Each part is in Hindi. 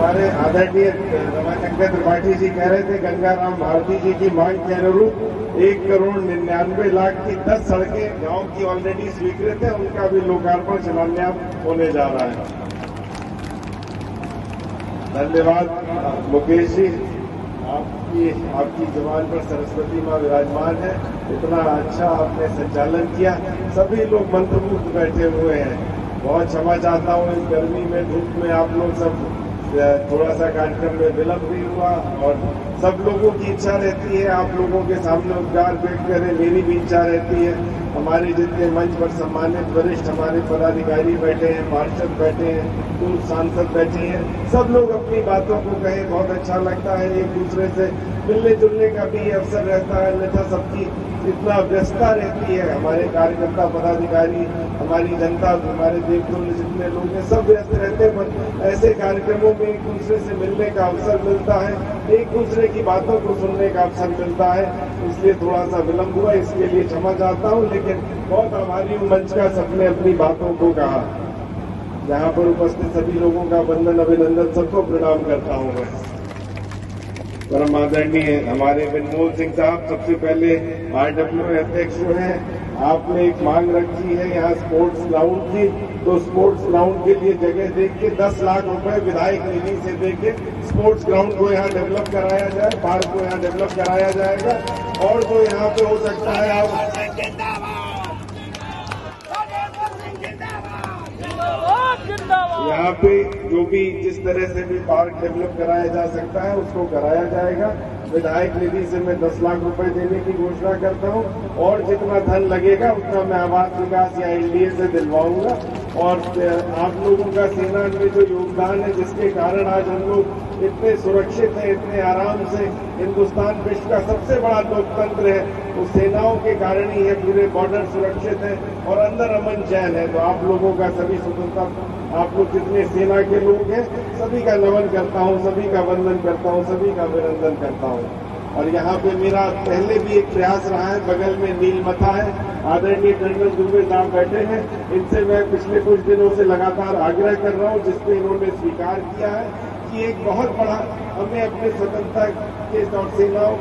हमारे आदरणीय रमाशंकर त्रिपाठी जी कह रहे थे गंगाराम भारती जी की मांग के अनुरूप 1,99,00,000 की 10 सड़कें गांव की ऑलरेडी स्वीकृत है, उनका भी लोकार्पण शिलान्यास होने जा रहा है। धन्यवाद मुकेश जी, आपकी जबान पर सरस्वती माँ विराजमान है। इतना अच्छा आपने संचालन किया, सभी लोग मंत्रमुग्ध बैठे हुए हैं। बहुत क्षमा चाहता हूँ, इस गर्मी में धूप में आप लोग सब थोड़ा सा कार्यक्रम में विलंब भी हुआ, और सब लोगों की इच्छा रहती है आप लोगों के सामने उद्गार व्यक्त करें। मेरी भी इच्छा रहती है। हमारे जितने मंच पर सम्मानित वरिष्ठ हमारे पदाधिकारी बैठे हैं, पार्षद बैठे हैं, पूर्व सांसद बैठे हैं, सब लोग अपनी बातों को कहें। बहुत अच्छा लगता है, एक दूसरे से मिलने जुलने का भी अवसर रहता है, अन्यथा सबकी इतना व्यस्तता रहती है। हमारे कार्यकर्ता पदाधिकारी, हमारी जनता, हमारे देवतुल्य जितने लोग हैं, सब व्यस्त रहते हैं, पर ऐसे कार्यक्रमों में एक दूसरे से मिलने का अवसर मिलता है, एक दूसरे की बातों को सुनने का अवसर मिलता है। इसलिए थोड़ा सा विलंब हुआ, इसके लिए क्षमा चाहता हूँ, लेकिन बहुत आभारी हूँ मंच का, सबने अपनी बातों को कहा। यहाँ पर उपस्थित सभी लोगों का वंदन अभिनंदन, सबको प्रणाम करता हूँ मैं। परम आदरणीय हमारे मनमोहन सिंह साहब सबसे पहले RWA अध्यक्ष हैं। आपने एक मांग रखी है यहाँ स्पोर्ट्स ग्राउंड की, तो स्पोर्ट्स ग्राउंड के लिए जगह देख के 10 लाख रुपए विधायक निधि से दे के स्पोर्ट्स ग्राउंड को यहाँ डेवलप कराया जाए, पार्क को यहाँ डेवलप कराया जाएगा। और जो यहाँ पे हो सकता है आप यहाँ पे जो भी जिस तरह से भी पार्क डेवलप कराया जा सकता है उसको कराया जाएगा। विधायक निधि से मैं 10 लाख रुपए देने की घोषणा करता हूँ, और जितना धन लगेगा उतना मैं आवास विकास या NDA से दिलवाऊंगा। और आप लोगों का सेना में जो योगदान है, जिसके कारण आज हम लोग इतने सुरक्षित हैं, इतने आराम से, हिंदुस्तान विश्व का सबसे बड़ा लोकतंत्र है, उस सेनाओं के कारण ही है। पूरे बॉर्डर सुरक्षित है और अंदर अमन चैन है। तो आप लोगों का सभी स्वतंत्रता, आप लोग जितने सेना के लोग हैं, सभी का नमन करता हूँ, सभी का वंदन करता हूँ, सभी का अभिनंदन करता हूँ। और यहाँ पे मेरा पहले भी एक प्रयास रहा है, बगल में नीलमथा है, आदरणीय टंडन दुबे साहब बैठे हैं, इनसे मैं पिछले कुछ दिनों से लगातार आग्रह कर रहा हूँ, जिसपे इन्होंने स्वीकार किया है कि एक बहुत बड़ा हमें अपने स्वतंत्रता के सेनाओं,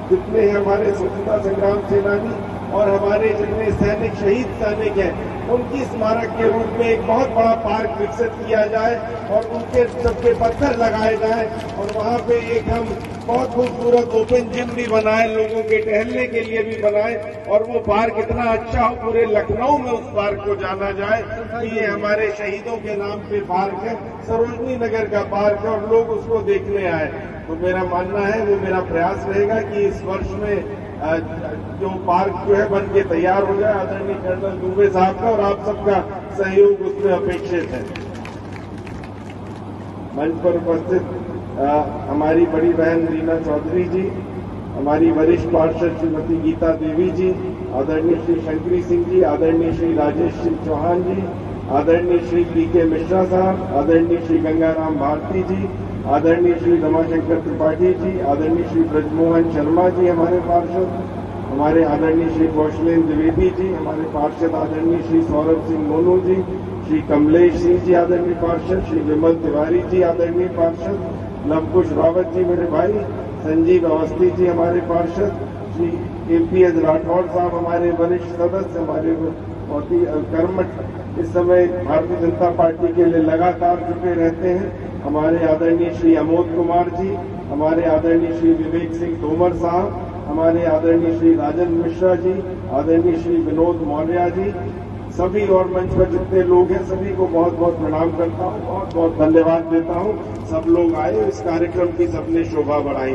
जितने हैं हमारे स्वतंत्रता संग्राम सेनानी और हमारे जितने सैनिक, शहीद सैनिक हैं, उनकी स्मारक के रूप में एक बहुत बड़ा पार्क विकसित किया जाए और उनके सबके पत्थर लगाए जाए, और वहाँ पे एक हम बहुत खूबसूरत ओपन जिम भी बनाए, लोगों के टहलने के लिए भी बनाए, और वो पार्क इतना अच्छा हो, पूरे लखनऊ में उस पार्क को जाना जाए कि ये हमारे शहीदों के नाम पे पार्क है, सरोजनी नगर का पार्क है, और लोग उसको देखने आए। तो मेरा मानना है, वो मेरा प्रयास रहेगा कि इस वर्ष में जो पार्क जो है बन के तैयार हो जाए, आदरणीय कर्नल दुबे साहब का और आप सबका सहयोग उसमें अपेक्षित है। मंच पर उपस्थित हमारी बड़ी बहन रीना चौधरी जी, हमारी वरिष्ठ पार्षद श्रीमती गीता देवी जी, आदरणीय श्री शंकरी सिंह जी, आदरणीय श्री राजेश सिंह चौहान जी, आदरणीय श्री PK मिश्रा साहब, आदरणीय श्री गंगाराम भारती जी, आदरणीय श्री रमाशंकर त्रिपाठी जी, आदरणीय श्री ब्रजमोहन शर्मा जी हमारे पार्षद, हमारे आदरणीय श्री कौशलेन्द्र द्विवेदी जी हमारे पार्षद, आदरणीय श्री सौरभ सिंह मोनू जी, श्री कमलेश सिंह जी आदरणीय पार्षद, श्री विमल तिवारी जी आदरणीय पार्षद, लवकुश रावत जी मेरे भाई, संजीव अवस्थी जी हमारे पार्षद, श्री KPS राठौड़ साहब हमारे वरिष्ठ सदस्य, हमारे बहुत ही कर्मठ इस समय भारतीय जनता पार्टी के लिए लगातार जुटे रहते हैं, हमारे आदरणीय श्री अमोद कुमार जी, हमारे आदरणीय श्री विवेक सिंह तोमर साहब, हमारे आदरणीय श्री राजन मिश्रा जी, आदरणीय श्री विनोद मौर्य जी, सभी और मंच पर जितने लोग हैं सभी को बहुत बहुत प्रणाम करता हूँ, बहुत बहुत धन्यवाद देता हूँ। सब लोग आए, इस कार्यक्रम की सबने शोभा बढ़ाई।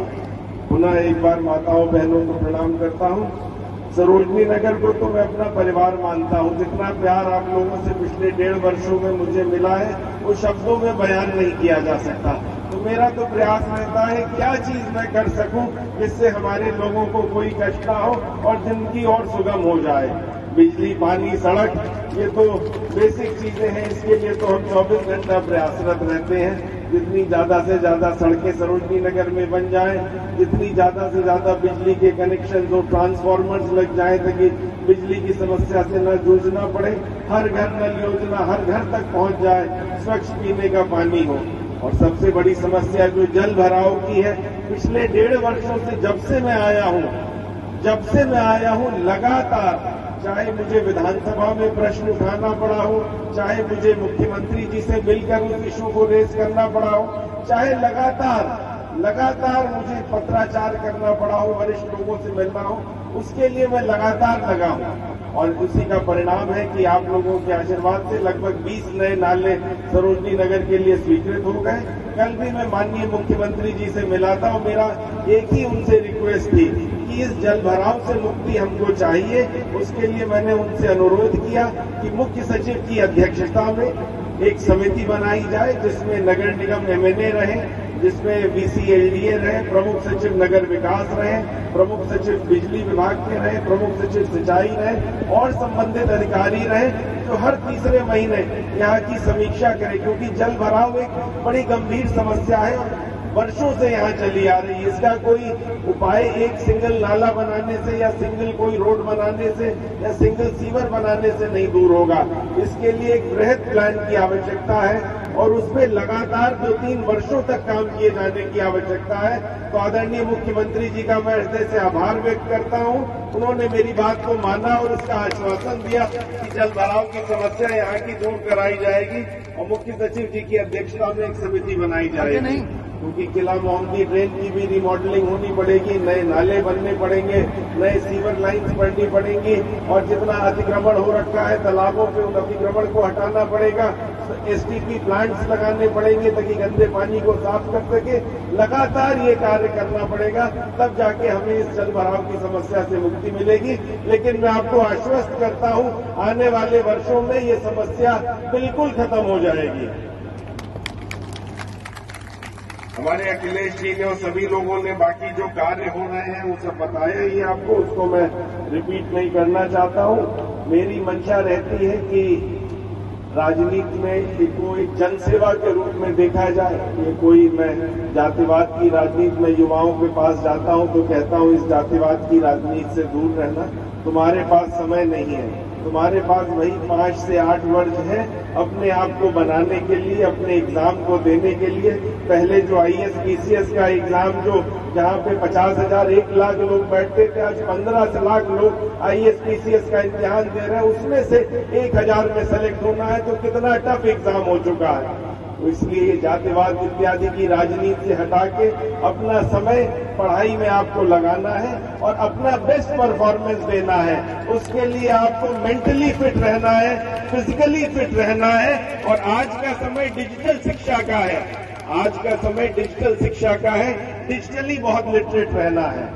पुनः एक बार माताओं बहनों को प्रणाम करता हूँ। सरोजनी नगर को तो मैं अपना परिवार मानता हूँ। जितना प्यार आप लोगों से पिछले 1.5 वर्षों में मुझे मिला है वो शब्दों में बयान नहीं किया जा सकता। तो मेरा तो प्रयास रहता है क्या चीज मैं कर सकूं जिससे हमारे लोगों को कोई कष्ट ना हो और जिंदगी और सुगम हो जाए। बिजली, पानी, सड़क, ये तो बेसिक चीजें हैं, इसके लिए तो हम 24 घंटा प्रयासरत रहते हैं। जितनी ज्यादा से ज्यादा सड़कें सरोजनी नगर में बन जाएं, जितनी ज्यादा से ज्यादा बिजली के कनेक्शन और ट्रांसफार्मर्स लग जाएं ताकि बिजली की समस्या से न जूझना पड़े, हर घर नल योजना हर घर तक पहुंच जाए, स्वच्छ पीने का पानी हो, और सबसे बड़ी समस्या जो जल भराव की है, पिछले 1.5 वर्षों से जब से मैं आया हूं लगातार, चाहे मुझे विधानसभा में प्रश्न उठाना पड़ा हो, चाहे मुझे मुख्यमंत्री जी से मिलकर उस इशू को रेज करना पड़ा हो, चाहे लगातार मुझे पत्राचार करना पड़ा हो, वरिष्ठ लोगों से मिलना हो, उसके लिए मैं लगातार लगा हूं। और उसी का परिणाम है कि आप लोगों के आशीर्वाद से लगभग 20 नए नाले सरोजनी नगर के लिए स्वीकृत हो गए। कल भी मैं माननीय मुख्यमंत्री जी से मिला था और मेरा एक ही उनसे रिक्वेस्ट थी कि इस जल भराव से मुक्ति हमको चाहिए। उसके लिए मैंने उनसे अनुरोध किया कि मुख्य सचिव की अध्यक्षता में एक समिति बनाई जाए, जिसमें नगर निगम एमएनए रहे, जिसमें वीसीएलडीए रहे, प्रमुख सचिव नगर विकास रहे, प्रमुख सचिव बिजली विभाग के रहे, प्रमुख सचिव सिंचाई रहे और संबंधित अधिकारी रहे, जो हर तीसरे महीने यहाँ की समीक्षा करें, क्योंकि जल भराव एक बड़ी गंभीर समस्या है और वर्षों से यहाँ चली आ रही है। इसका कोई उपाय एक सिंगल नाला बनाने से या सिंगल कोई रोड बनाने से या सिंगल सीवर बनाने से नहीं दूर होगा। इसके लिए एक बृहद प्लान की आवश्यकता है और उसमें लगातार 2-3 वर्षों तक काम किए जाने की आवश्यकता है। तो आदरणीय मुख्यमंत्री जी का मैं हृदय से आभार व्यक्त करता हूं। उन्होंने मेरी बात को माना और उसका आश्वासन दिया कि जल भराव की समस्या यहाँ की दूर कराई जाएगी और मुख्य सचिव जी की अध्यक्षता में एक समिति बनाई जाएगी, क्योंकि किला मोहम्मदी ड्रेन की भी रिमॉडलिंग होनी पड़ेगी, नए नाले बनने पड़ेंगे, नए सीवर लाइन्स बननी पड़ेंगी और जितना अतिक्रमण हो रखा है तालाबों पे उन अतिक्रमण को हटाना पड़ेगा, एसटीपी प्लांट्स लगाने पड़ेंगे ताकि गंदे पानी को साफ कर सके। लगातार ये कार्य करना पड़ेगा, तब जाके हमें इस जल भराव की समस्या से मुक्ति मिलेगी। लेकिन मैं आपको आश्वस्त करता हूं, आने वाले वर्षों में ये समस्या बिल्कुल खत्म हो जाएगी। हमारे अखिलेश जी ने और सभी लोगों ने बाकी जो कार्य हो रहे हैं वो सब बताया ही आपको, उसको मैं रिपीट नहीं करना चाहता हूं। मेरी मंशा रहती है कि राजनीति में इसको एक जनसेवा के रूप में देखा जाए। ये कोई, मैं जातिवाद की राजनीति में युवाओं के पास जाता हूं तो कहता हूं इस जातिवाद की राजनीति से दूर रहना, तुम्हारे पास समय नहीं है, तुम्हारे पास वही 5 से 8 वर्ष है अपने आप को बनाने के लिए, अपने एग्जाम को देने के लिए। पहले जो आईएएस पीसीएस का एग्जाम जो जहाँ पे 50,000 1 लाख लोग बैठते थे, आज 15 लाख लोग आईएएस पीसीएस का इम्तिहान दे रहे हैं, उसमें से 1000 में सेलेक्ट होना है तो कितना टफ एग्जाम हो चुका है। तो इसलिए जातिवाद इत्यादि की राजनीति से हटा के अपना समय पढ़ाई में आपको लगाना है और अपना बेस्ट परफॉर्मेंस देना है। उसके लिए आपको मेंटली फिट रहना है, फिजिकली फिट रहना है और आज का समय डिजिटल शिक्षा का है। आज का समय डिजिटल शिक्षा का है, डिजिटली बहुत लिटरेट रहना है।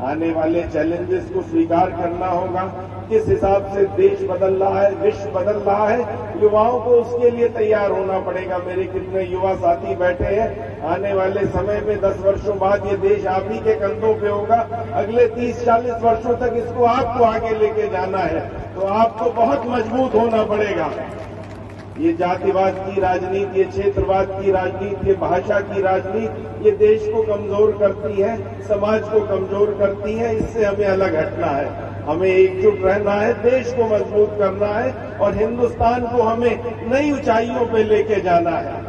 आने वाले चैलेंजेस को स्वीकार करना होगा। किस हिसाब से देश बदल रहा है, विश्व बदल रहा है, युवाओं को उसके लिए तैयार होना पड़ेगा। मेरे कितने युवा साथी बैठे हैं, आने वाले समय में 10 वर्षों बाद ये देश आप ही के कंधों पे होगा। अगले 30-40 वर्षों तक इसको आपको आगे लेके जाना है, तो आपको बहुत मजबूत होना पड़ेगा। ये जातिवाद की राजनीति, ये क्षेत्रवाद की राजनीति, ये भाषा की राजनीति, ये देश को कमजोर करती है, समाज को कमजोर करती है। इससे हमें अलग हटना है, हमें एकजुट रहना है, देश को मजबूत करना है और हिंदुस्तान को हमें नई ऊंचाइयों पे लेके जाना है।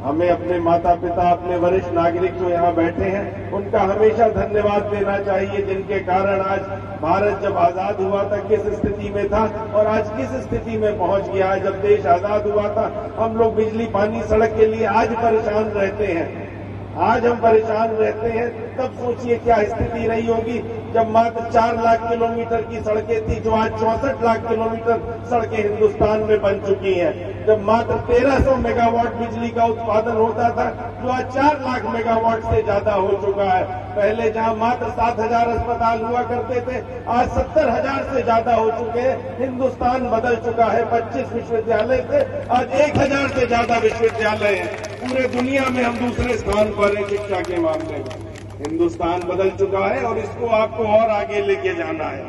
हमें अपने माता पिता, अपने वरिष्ठ नागरिक जो यहाँ बैठे हैं, उनका हमेशा धन्यवाद देना चाहिए, जिनके कारण आज भारत जब आजाद हुआ था किस स्थिति में था और आज किस स्थिति में पहुंच गया है। जब देश आजाद हुआ था हम लोग बिजली, पानी, सड़क के लिए आज परेशान रहते हैं। आज हम परेशान रहते हैं, तब सोचिए क्या स्थिति रही होगी जब मात्र 4 लाख किलोमीटर की सड़कें थी, जो आज 64 लाख किलोमीटर सड़कें हिंदुस्तान में बन चुकी हैं। जब मात्र 1300 मेगावाट बिजली का उत्पादन होता था, जो आज 4 लाख मेगावाट से ज्यादा हो चुका है। पहले जहां मात्र 7,000 अस्पताल हुआ करते थे, आज 70,000 से ज्यादा हो चुके हैं। हिंदुस्तान बदल चुका है। 25 विश्वविद्यालय थे, आज 1000 से ज्यादा विश्वविद्यालय हैं। पूरे दुनिया में हम दूसरे स्थान पर हैं शिक्षा के मामले में। हिंदुस्तान बदल चुका है और इसको आपको और आगे लेके जाना है,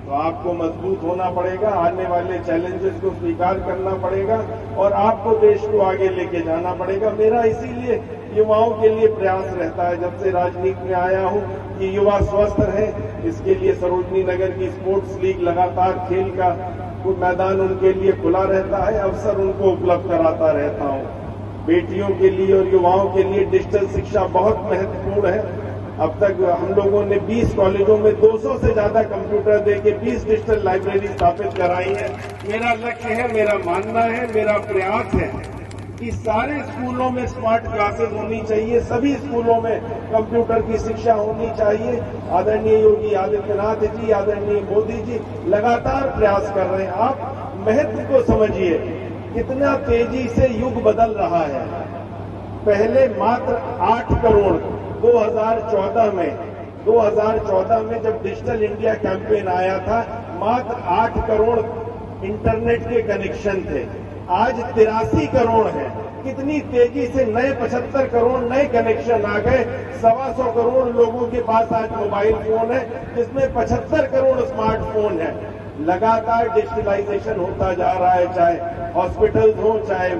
तो आपको मजबूत होना पड़ेगा, आने वाले चैलेंजेस को स्वीकार करना पड़ेगा और आपको देश को आगे लेके जाना पड़ेगा। मेरा इसीलिए युवाओं के लिए प्रयास रहता है, जब से राजनीति में आया हूं, कि युवा स्वस्थ रहे। इसके लिए सरोजनी नगर की स्पोर्ट्स लीग लगातार खेल का मैदान उनके लिए खुला रहता है, अवसर उनको उपलब्ध कराता रहता हूं। बेटियों के लिए और युवाओं के लिए डिजिटल शिक्षा बहुत महत्वपूर्ण है। अब तक हम लोगों ने 20 कॉलेजों में 200 से ज्यादा कंप्यूटर देके 20 डिजिटल लाइब्रेरी स्थापित कराई है। मेरा लक्ष्य है, मेरा मानना है, मेरा प्रयास है कि सारे स्कूलों में स्मार्ट क्लासेस होनी चाहिए, सभी स्कूलों में कंप्यूटर की शिक्षा होनी चाहिए। आदरणीय योगी आदित्यनाथ जी, आदरणीय मोदी जी लगातार प्रयास कर रहे हैं। आप महत्व को समझिए, कितना तेजी से युग बदल रहा है। पहले मात्र 8 करोड़ 2014 में जब डिजिटल इंडिया कैंपेन आया था, मात्र 8 करोड़ इंटरनेट के कनेक्शन थे। आज 83 करोड़ है। कितनी तेजी से नए 75 करोड़ नए कनेक्शन आ गए। 125 करोड़ लोगों के पास आज मोबाइल फोन है, जिसमें 75 करोड़ स्मार्टफोन है। लगातार डिजिटलाइजेशन होता जा रहा है, चाहे हॉस्पिटल्स हो, चाहे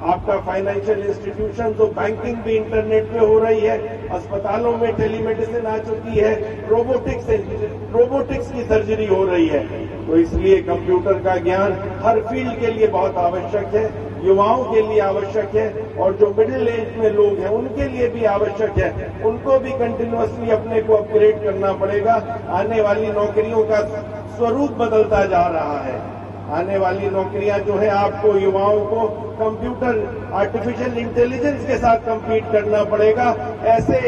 आपका फाइनेंशियल इंस्टीट्यूशन, तो बैंकिंग भी इंटरनेट पे हो रही है। अस्पतालों में टेलीमेडिसिन आ चुकी है, रोबोटिक्स की सर्जरी हो रही है। तो इसलिए कंप्यूटर का ज्ञान हर फील्ड के लिए बहुत आवश्यक है, युवाओं के लिए आवश्यक है, और जो मिडिल एज में लोग हैं उनके लिए भी आवश्यक है। उनको भी कंटिन्यूअसली अपने को अपग्रेड करना पड़ेगा। आने वाली नौकरियों का स्वरूप बदलता जा रहा है। आने वाली नौकरियां जो है, आपको युवाओं को कंप्यूटर, आर्टिफिशियल इंटेलिजेंस के साथ कम्पीट करना पड़ेगा, ऐसे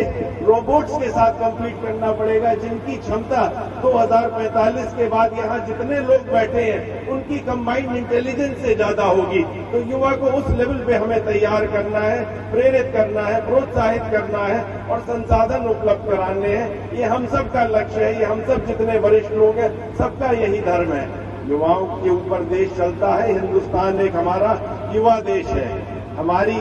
रोबोट्स के साथ कम्पीट करना पड़ेगा जिनकी क्षमता 2045 के बाद यहां जितने लोग बैठे हैं उनकी कंबाइंड इंटेलिजेंस से ज्यादा होगी। तो युवा को उस लेवल पे हमें तैयार करना है, प्रेरित करना है, प्रोत्साहित करना है और संसाधन उपलब्ध कराने हैं। ये हम सब का लक्ष्य है, ये हम सब जितने वरिष्ठ लोग हैं सबका यही धर्म है। युवाओं के ऊपर देश चलता है। हिंदुस्तान एक हमारा युवा देश है। हमारी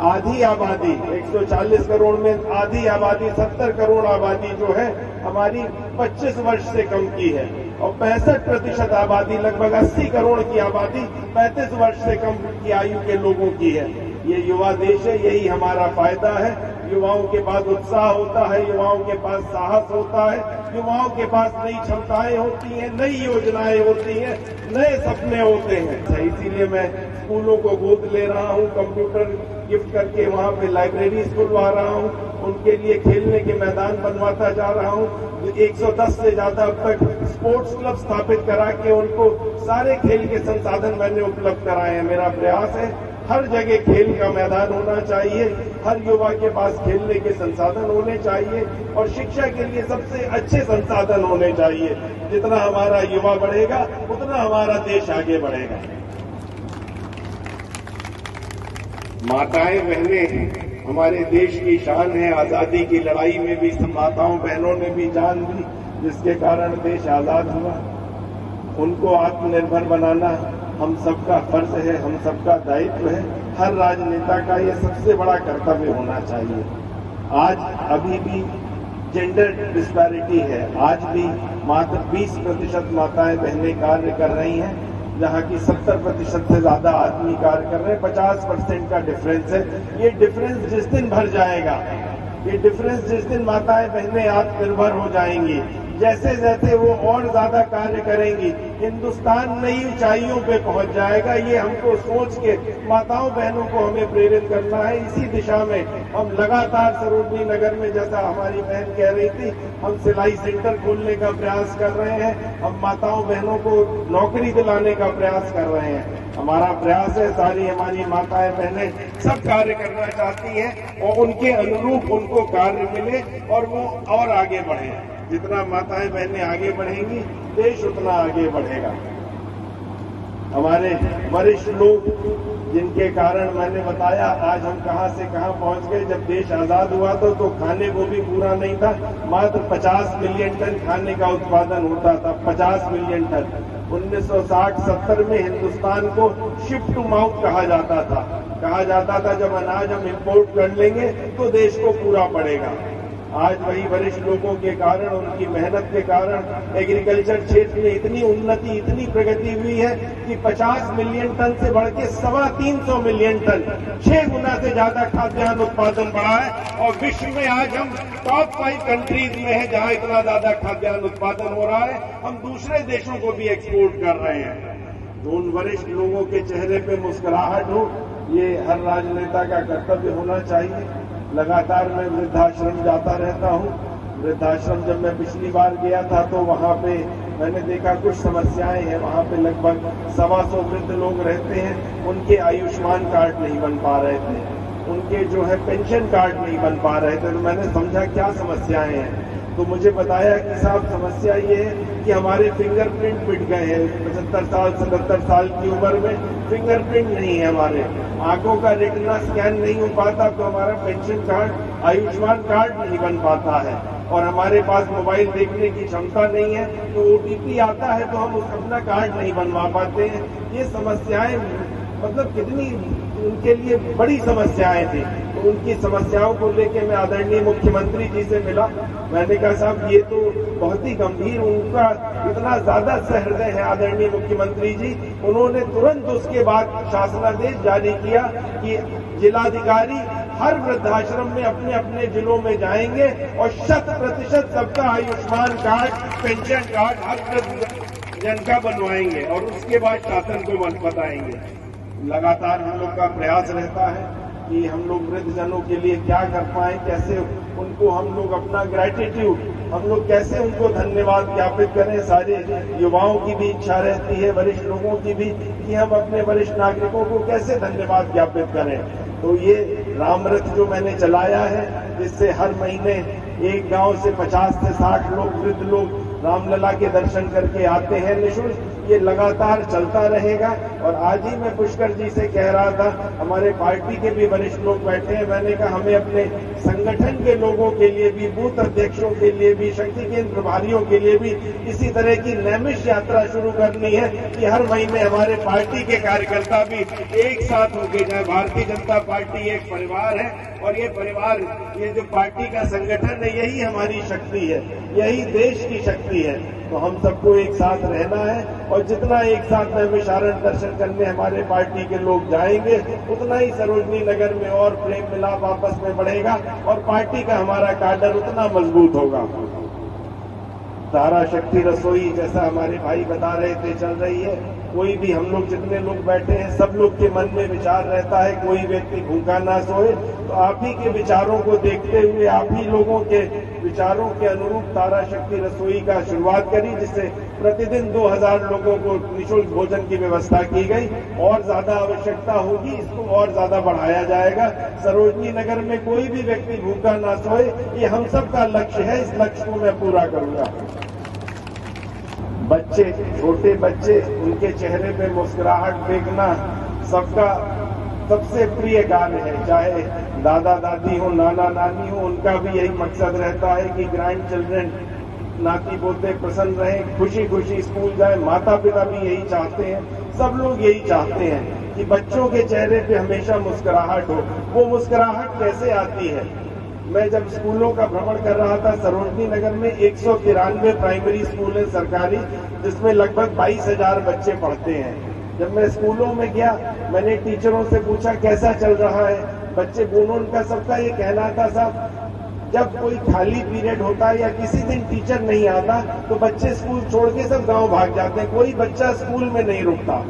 आधी आबादी 140 करोड़ में आधी आबादी 70 करोड़ आबादी जो है हमारी 25 वर्ष से कम की है, और 65% आबादी लगभग 80 करोड़ की आबादी 35 वर्ष से कम की आयु के लोगों की है। ये युवा देश है, यही हमारा फायदा है। युवाओं के पास उत्साह होता है, युवाओं के पास साहस होता है, युवाओं के पास नई क्षमताएं होती हैं, नई योजनाएं होती हैं, नए सपने होते हैं। इसीलिए मैं स्कूलों को गोद ले रहा हूं, कंप्यूटर गिफ्ट करके वहां पे लाइब्रेरी खुलवा रहा हूं, उनके लिए खेलने के मैदान बनवाता जा रहा हूं। 110 से ज्यादा अब तक स्पोर्ट्स क्लब स्थापित करा के उनको सारे खेल के संसाधन मैंने उपलब्ध कराए हैं। मेरा प्रयास है हर जगह खेल का मैदान होना चाहिए, हर युवा के पास खेलने के संसाधन होने चाहिए और शिक्षा के लिए सबसे अच्छे संसाधन होने चाहिए। जितना हमारा युवा बढ़ेगा उतना हमारा देश आगे बढ़ेगा। माताएं बहनें हमारे देश की शान है। आजादी की लड़ाई में भी माताओं बहनों ने भी जान दी, जिसके कारण देश आजाद हुआ। उनको आत्मनिर्भर बनाना हम सबका फर्ज है, हम सबका दायित्व है। हर राजनेता का ये सबसे बड़ा कर्तव्य होना चाहिए। आज अभी भी जेंडर डिस्पैरिटी है, आज भी मात्र 20% माताएं बहनें कार्य कर रही हैं, जहां की 70% से ज्यादा आदमी कार्य कर रहे हैं। 50% का डिफरेंस है। ये डिफरेंस जिस दिन भर जाएगा, ये डिफरेंस जिस दिन माताएं बहनें आत्मनिर्भर हो जाएंगी, जैसे जैसे वो और ज्यादा कार्य करेंगी, हिंदुस्तान नई ऊंचाइयों पे पहुंच जाएगा। ये हमको सोच के माताओं बहनों को हमें प्रेरित करना है। इसी दिशा में हम लगातार सरोजनी नगर में, जैसा हमारी बहन कह रही थी, हम सिलाई सेंटर खोलने का प्रयास कर रहे हैं। हम माताओं बहनों को नौकरी दिलाने का प्रयास कर रहे हैं। हमारा प्रयास है सारी हमारी माताएं बहनें सब कार्य करना चाहती हैं और उनके अनुरूप उनको कार्य मिले और वो और आगे बढ़े। जितना माताएं बहनें आगे बढ़ेंगी, देश उतना आगे बढ़ेगा। हमारे वरिष्ठ लोग, जिनके कारण मैंने बताया आज हम कहां से कहां पहुंच गए। जब देश आजाद हुआ तो खाने को भी पूरा नहीं था। मात्र 50 मिलियन टन खाने का उत्पादन होता था, 50 मिलियन टन। 1960-70 में हिंदुस्तान को शिप टू माउथ कहा जाता था। जब अनाज हम इंपोर्ट कर लेंगे तो देश को पूरा पड़ेगा। आज वही वरिष्ठ लोगों के कारण, उनकी मेहनत के कारण एग्रीकल्चर क्षेत्र में इतनी उन्नति, इतनी प्रगति हुई है कि 50 मिलियन टन से बढ़ के 325 मिलियन टन, 6 गुना से ज्यादा खाद्यान्न उत्पादन बढ़ा है। और विश्व में आज हम टॉप 5 कंट्रीज में हैं जहां इतना ज्यादा खाद्यान्न उत्पादन हो रहा है। हम दूसरे देशों को भी एक्सपोर्ट कर रहे हैं। उन वरिष्ठ लोगों के चेहरे पे मुस्कुराहट हो, ये हर राजनेता का कर्तव्य होना चाहिए। लगातार मैं वृद्धाश्रम जाता रहता हूँ। वृद्धाश्रम जब मैं पिछली बार गया था तो वहाँ पे मैंने देखा कुछ समस्याएं हैं। वहाँ पे लगभग 125 वृद्ध लोग रहते हैं, उनके आयुष्मान कार्ड नहीं बन पा रहे थे, उनके जो है पेंशन कार्ड नहीं बन पा रहे थे। तो मैंने समझा क्या समस्याएं हैं, तो मुझे बताया कि साहब समस्या ये है कि हमारे फिंगरप्रिंट मिट गए हैं। 75 साल 77 साल की उम्र में फिंगरप्रिंट नहीं है, हमारे आंखों का रेटिना स्कैन नहीं हो पाता, तो हमारा पेंशन कार्ड आयुष्मान कार्ड नहीं बन पाता है, और हमारे पास मोबाइल देखने की क्षमता नहीं है, तो ओटीपी आता है तो हम अपना कार्ड नहीं बनवा पाते हैं। ये समस्याएं मतलब कितनी उनके लिए बड़ी समस्याएं थी। तो उनकी समस्याओं को लेकर मैं आदरणीय मुख्यमंत्री जी से मिला। मैंने कहा साहब ये तो बहुत ही गंभीर, उनका इतना ज्यादा सहृदय है आदरणीय मुख्यमंत्री जी। उन्होंने तुरंत उसके बाद शासनादेश जारी किया कि जिलाधिकारी हर वृद्धाश्रम में अपने अपने जिलों में जाएंगे और 100% सबका आयुष्मान कार्ड पेंशन कार्ड हर वृद्ध जन का बनवाएंगे और उसके बाद शासन को बताएंगे। लगातार हम लोग का प्रयास रहता है कि हम लोग वृद्धजनों के लिए क्या कर पाए, कैसे उनको हम लोग अपना ग्रेटिट्यूड, हम लोग कैसे उनको धन्यवाद ज्ञापित करें। सारे युवाओं की भी इच्छा रहती है, वरिष्ठ लोगों की भी, कि हम अपने वरिष्ठ नागरिकों को कैसे धन्यवाद ज्ञापित करें। तो ये रामरथ जो मैंने चलाया है, जिससे हर महीने एक गांव से 50 से 60 लोग वृद्ध लोग रामलला के दर्शन करके आते हैं निःशुल्क, ये लगातार चलता रहेगा। और आज ही मैं पुष्कर जी से कह रहा था, हमारे पार्टी के भी वरिष्ठ लोग बैठे हैं, मैंने कहा हमें अपने संगठन के लोगों के लिए भी, बूथ अध्यक्षों के लिए भी, शक्ति केंद्र प्रभारियों के लिए भी इसी तरह की नैमिष यात्रा शुरू करनी है कि हर महीने हमारे पार्टी के कार्यकर्ता भी एक साथ होके जाए। भारतीय जनता पार्टी एक परिवार है और ये परिवार, ये जो पार्टी का संगठन है, यही हमारी शक्ति है, यही देश की शक्ति है। तो हम सबको एक साथ रहना है और जितना एक साथ नैमिषारण्य दर्शन करने हमारे पार्टी के लोग जाएंगे, उतना ही सरोजनी नगर में और प्रेम मिलाप आपस में बढ़ेगा और पार्टी का हमारा काडर उतना मजबूत होगा। तारा शक्ति रसोई जैसा हमारे भाई बता रहे थे चल रही है। कोई भी, हम लोग जितने लोग बैठे हैं, सब लोग के मन में विचार रहता है कोई व्यक्ति भूखा ना सोए। तो आप ही के विचारों को देखते हुए, आप ही लोगों के विचारों के अनुरूप तारा शक्ति रसोई का शुरुआत करी, जिससे प्रतिदिन 2000 लोगों को निःशुल्क भोजन की व्यवस्था की गई। और ज्यादा आवश्यकता होगी, इसको और ज्यादा बढ़ाया जाएगा। सरोजनी नगर में कोई भी व्यक्ति भूखा ना सोए, ये हम सबका लक्ष्य है। इस लक्ष्य को मैं पूरा करूंगा। बच्चे, छोटे बच्चे, उनके चेहरे पे मुस्कुराहट देखना सबका सबसे प्रिय कार्य है। चाहे दादा दादी हो, नाना नानी हो, उनका भी यही मकसद रहता है कि ग्रैंड चिल्ड्रन, नाती पोते प्रसन्न रहें, खुशी खुशी स्कूल जाए। माता पिता भी यही चाहते हैं, सब लोग यही चाहते हैं कि बच्चों के चेहरे पे हमेशा मुस्कुराहट हो। वो मुस्कुराहट कैसे आती है? मैं जब स्कूलों का भ्रमण कर रहा था, सरोजनी नगर में 193 प्राइमरी स्कूल है सरकारी, जिसमें लगभग 22,000 बच्चे पढ़ते हैं। जब मैं स्कूलों में गया, मैंने टीचरों से पूछा कैसा चल रहा है। बच्चे बोलो, उनका सबका ये कहना था साहब, जब कोई खाली पीरियड होता है या किसी दिन टीचर नहीं आता तो बच्चे स्कूल छोड़ के सब गांव भाग जाते हैं, कोई बच्चा स्कूल में नहीं रुकता।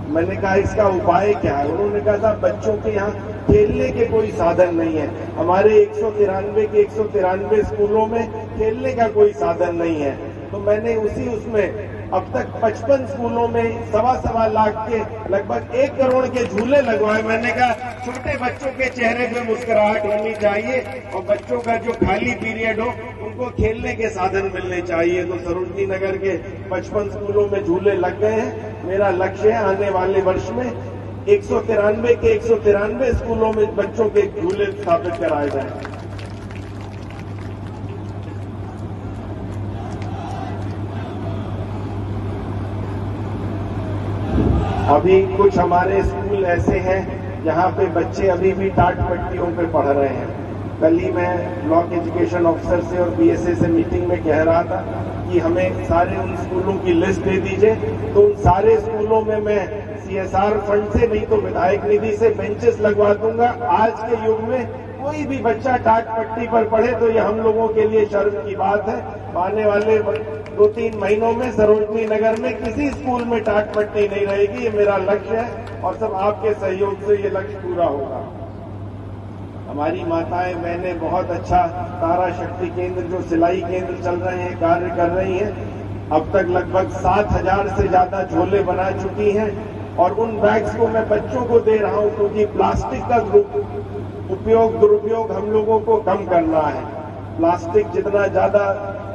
मैंने कहा इसका उपाय क्या है? उन्होंने कहा साहब बच्चों के यहाँ खेलने के कोई साधन नहीं है। हमारे 193 के 193 स्कूलों में खेलने का कोई साधन नहीं है। तो मैंने उसमें अब तक 55 स्कूलों में 1.25 लाख के लगभग 1 करोड़ के झूले लगवाए। मैंने कहा छोटे बच्चों के चेहरे पे मुस्कुराहट होनी चाहिए और बच्चों का जो खाली पीरियड हो उनको खेलने के साधन मिलने चाहिए। तो सरोजनी नगर के 55 स्कूलों में झूले लग गए हैं। मेरा लक्ष्य है आने वाले वर्ष में 193 के 193 स्कूलों में बच्चों के झूले स्थापित कराए जाएं। अभी कुछ हमारे स्कूल ऐसे हैं जहां पे बच्चे अभी भी टाट पट्टियों पे पढ़ रहे हैं। कल ही मैं ब्लॉक एजुकेशन ऑफिसर से और बीएसए से मीटिंग में कह रहा था कि हमें सारे उन स्कूलों की लिस्ट दे दीजिए। तो उन सारे स्कूलों में मैं सीएसआर फंड से, नहीं तो विधायक निधि से बेंचेस लगवा दूंगा। आज के युग में कोई भी बच्चा टाट पट्टी पर पढ़े तो ये हम लोगों के लिए शर्म की बात है। आने वाले 2-3 महीनों में सरोजनी नगर में किसी स्कूल में टाट पट्टी नहीं रहेगी। ये मेरा लक्ष्य है और सब आपके सहयोग से ये लक्ष्य पूरा होगा। हमारी माताएं बहनें बहुत अच्छा तारा शक्ति केंद्र, जो सिलाई केंद्र चल रहे हैं, कार्य कर रही हैं। अब तक लगभग 7,000 से ज्यादा झोले बना चुकी हैं और उन बैग्स को मैं बच्चों को दे रहा हूं, क्योंकि प्लास्टिक का दुरुपयोग हम लोगों को कम करना है। प्लास्टिक जितना ज्यादा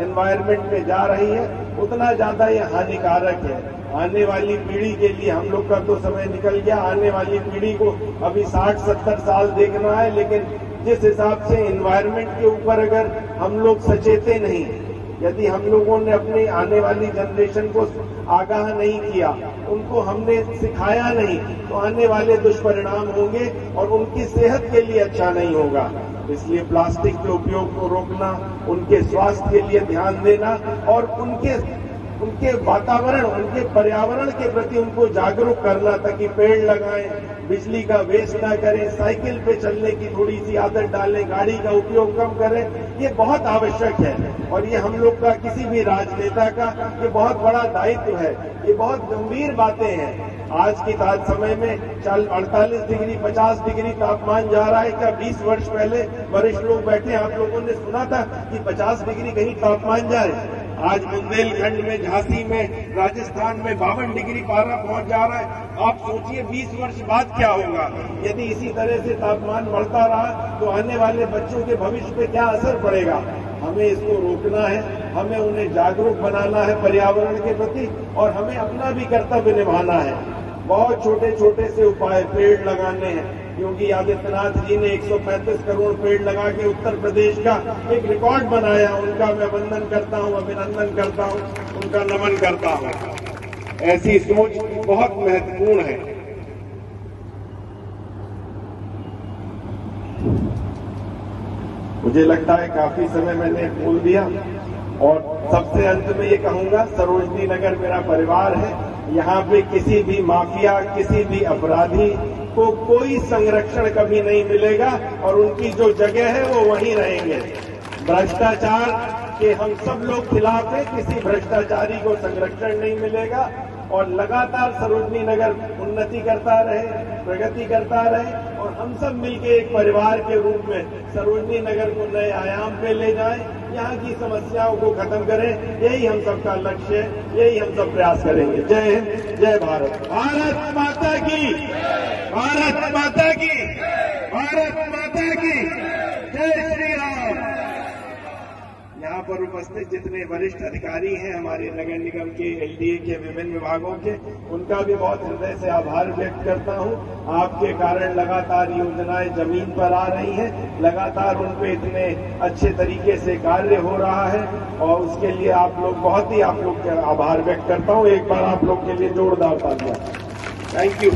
एनवायरमेंट में जा रही है उतना ज्यादा ये हानिकारक है। आने वाली पीढ़ी के लिए, हम लोग का तो समय निकल गया, आने वाली पीढ़ी को अभी 60-70 साल देखना है, लेकिन जिस हिसाब से एनवायरनमेंट के ऊपर अगर हम लोग सचेते नहीं, यदि हम लोगों ने अपनी आने वाली जनरेशन को आगाह नहीं किया, उनको हमने सिखाया नहीं, तो आने वाले दुष्परिणाम होंगे और उनकी सेहत के लिए अच्छा नहीं होगा। इसलिए प्लास्टिक के उपयोग को रोकना, उनके स्वास्थ्य के लिए ध्यान देना और उनके वातावरण, उनके पर्यावरण के प्रति उनको जागरूक करना, ताकि पेड़ लगाएं, बिजली का वेस्ट ना करें, साइकिल पे चलने की थोड़ी सी आदत डालें, गाड़ी का उपयोग कम करें। ये बहुत आवश्यक है और ये हम लोग का, किसी भी राजनेता का ये बहुत बड़ा दायित्व है। ये बहुत गंभीर बातें हैं। आज की समय में 48 डिग्री 50 डिग्री तापमान जा रहा है। क्या 20 वर्ष पहले वरिष्ठ लोग बैठे, आप लोगों ने सुना था कि 50 डिग्री कहीं तापमान जाए? आज बुंदेलखंड में, झांसी में, राजस्थान में 52 डिग्री पारा पहुंच जा रहा है। आप सोचिए 20 वर्ष बाद क्या होगा। यदि इसी तरह से तापमान बढ़ता रहा तो आने वाले बच्चों के भविष्य पे क्या असर पड़ेगा। हमें इसको रोकना है, हमें उन्हें जागरूक बनाना है पर्यावरण के प्रति और हमें अपना भी कर्तव्य निभाना है। बहुत छोटे छोटे से उपाय पेड़ लगाने हैं। योगी आदित्यनाथ जी ने 135 करोड़ पेड़ लगा के उत्तर प्रदेश का एक रिकॉर्ड बनाया। उनका मैं वंदन करता हूं, अभिनंदन करता हूं, उनका नमन करता हूं। ऐसी सोच बहुत महत्वपूर्ण है। मुझे लगता है काफी समय मैंने बोल दिया और सबसे अंत में ये कहूंगा, सरोजनी नगर मेरा परिवार है। यहाँ पे किसी भी माफिया, किसी भी अपराधी को कोई संरक्षण कभी नहीं मिलेगा और उनकी जो जगह है वो वहीं रहेंगे। भ्रष्टाचार के हम सब लोग खिलाफ हैं, किसी भ्रष्टाचारी को संरक्षण नहीं मिलेगा और लगातार सरोजनी नगर उन्नति करता रहे, प्रगति करता रहे और हम सब मिलके एक परिवार के रूप में सरोजनी नगर को नए आयाम पे ले जाएं, यहाँ की समस्याओं को खत्म करें। यही हम सबका लक्ष्य है, यही हम सब प्रयास करेंगे। जय हिंद, जय भारत। भारत माता की, भारत माता की, भारत माता की जय श्री राम। यहाँ पर उपस्थित जितने वरिष्ठ अधिकारी हैं हमारे नगर निगम के, एलडीए के विभिन्न विभागों के, उनका भी बहुत हृदय से आभार व्यक्त करता हूँ। आपके कारण लगातार योजनाएं जमीन पर आ रही हैं, लगातार उन पे इतने अच्छे तरीके से कार्य हो रहा है और उसके लिए आप लोग आप लोग का आभार व्यक्त करता हूँ। एक बार आप लोग के लिए जोरदार तालियां। Thank you.